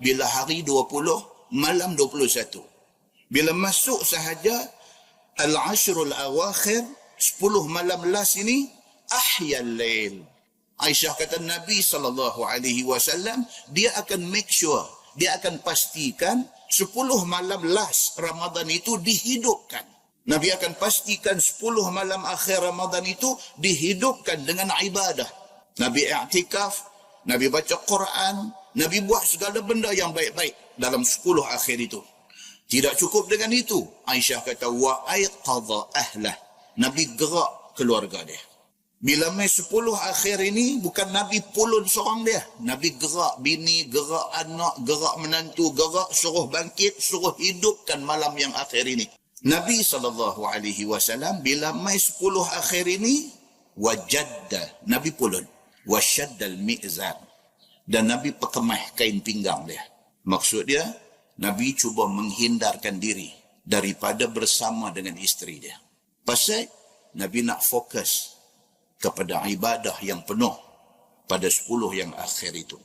bila hari 20, malam 21. Bila masuk sahaja al-ashrul awakhir, 10 malam last ini, ahyal lail. Aisyah kata Nabi SAW, dia akan make sure, dia akan pastikan 10 malam last Ramadan itu dihidupkan. Nabi akan pastikan 10 malam akhir Ramadan itu dihidupkan dengan ibadah. Nabi i'tikaf, Nabi baca Quran, Nabi buat segala benda yang baik-baik dalam 10 akhir itu. Tidak cukup dengan itu. Aisyah kata, wa aiqadha ahlah. Nabi gerak keluarga dia. Bila mai 10 akhir ini, bukan Nabi pulun seorang dia. Nabi gerak bini, gerak anak, gerak menantu, gerak suruh bangkit, suruh hidupkan malam yang akhir ini. Nabi SAW bila mai 10 akhir ini, wajadda, Nabi pulun. Wasyaddal mi'zar. Dan Nabi perkemah kain pinggang dia. Maksud dia, Nabi cuba menghindarkan diri daripada bersama dengan isteri dia. Pasal Nabi nak fokus kepada ibadah yang penuh pada 10 yang akhir itu.